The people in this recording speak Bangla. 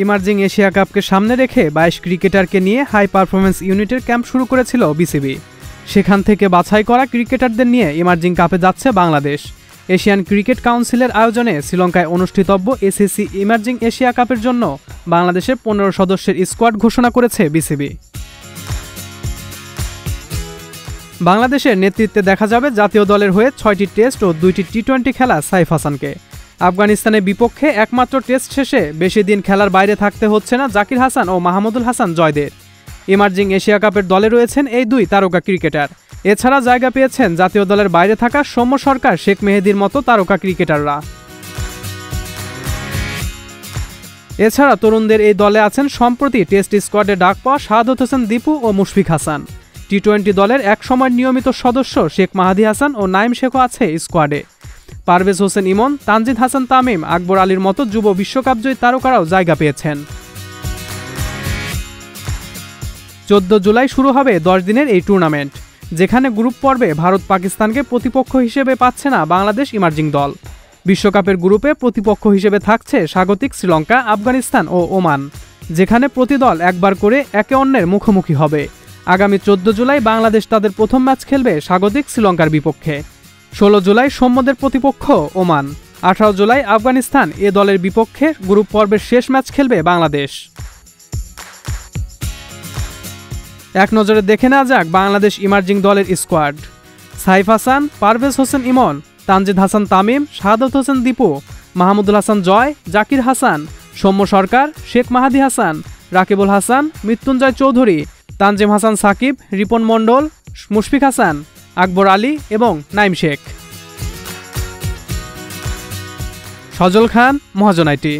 ইমার্জিং এশিয়া কাপকে সামনে রেখে 22 ক্রিকেটারকে নিয়ে হাই পারফরম্যান্স ইউনিটের ক্যাম্প শুরু করেছিল বিসিবি। সেখান থেকে বাছাই করা ক্রিকেটারদের নিয়ে ইমার্জিং কাপে যাচ্ছে বাংলাদেশ। এশিয়ান ক্রিকেট কাউন্সিলের আয়োজনে শ্রীলঙ্কায় অনুষ্ঠিতব্য এসিসি ইমার্জিং এশিয়া কাপের জন্য বাংলাদেশের 15 সদস্যের স্কোয়াড ঘোষণা করেছে বিসিবি। বাংলাদেশের নেতৃত্বে দেখা যাবে জাতীয় দলের হয়ে 6টি টেস্ট ও 2টি টি-20 খেলা সাইফ হাসানকে। আফগানিস্তানের বিপক্ষে একমাত্র টেস্ট শেষে বেশি দিন খেলার বাইরে থাকতে হচ্ছে না জাকির হাসান ও মাহমুদুল হাসান জয়দের। ইমার্জিং এশিয়া কাপের দলে রয়েছেন এই দুই তারকা ক্রিকেটার। এছাড়া জায়গা পেয়েছেন জাতীয় দলের বাইরে থাকা সৌম্য সরকার, শেখ মেহেদীর মতো তারকা ক্রিকেটাররা। এছাড়া তরুণদের এই দলে আছেন সম্প্রতি টেস্ট স্কোয়াডে ডাক পাওয়া শাহাদত হোসেন দীপু ও মুশফিক হাসান। টি-20 দলের একসময় নিয়মিত সদস্য শেখ মাহাদি হাসান ও নাইম শেখও আছে স্কোয়াডে। পারভেজ হোসেন ইমন, তানজিদ হাসান তামিম, আকবর আলীর মতো যুব বিশ্বকাপজয়ী তারকারাও জায়গা পেয়েছেন। 14 জুলাই শুরু হবে 10 দিনের এই টুর্নামেন্ট, যেখানে গ্রুপ পর্বে ভারত পাকিস্তানকে প্রতিপক্ষ হিসেবে পাচ্ছে না বাংলাদেশ ইমার্জিং দল। বিশ্বকাপের গ্রুপে প্রতিপক্ষ হিসেবে থাকছে স্বাগতিক শ্রীলঙ্কা, আফগানিস্তান ও ওমান, যেখানে প্রতি দল একবার করে একে অন্যের মুখোমুখি হবে। আগামী 14 জুলাই বাংলাদেশ তাদের প্রথম ম্যাচ খেলবে স্বাগতিক শ্রীলঙ্কার বিপক্ষে। 16 জুলাই সৌম্যদের প্রতিপক্ষ ওমান। 18 জুলাই আফগানিস্তান এ দলের বিপক্ষে গ্রুপ পর্বের শেষ ম্যাচ খেলবে বাংলাদেশ। এক নজরে দেখে নেওয়া যাক বাংলাদেশ ইমার্জিং দলের স্কোয়াড। সাইফ হাসান, পারভেজ হোসেন ইমন, তানজিদ হাসান তামিম, শাহাদত হোসেন দীপু, মাহমুদুল হাসান জয়, জাকির হাসান, সৌম্য সরকার, শেখ মাহাদি হাসান, রাকিবুল হাসান, মৃত্যুঞ্জয় চৌধুরী, তানজিম হাসান সাকিব, রিপন মণ্ডল, মুশফিক হাসান, আকবর আলী এবং নাইম শেখ। সজল খান, মহাজন আইটি।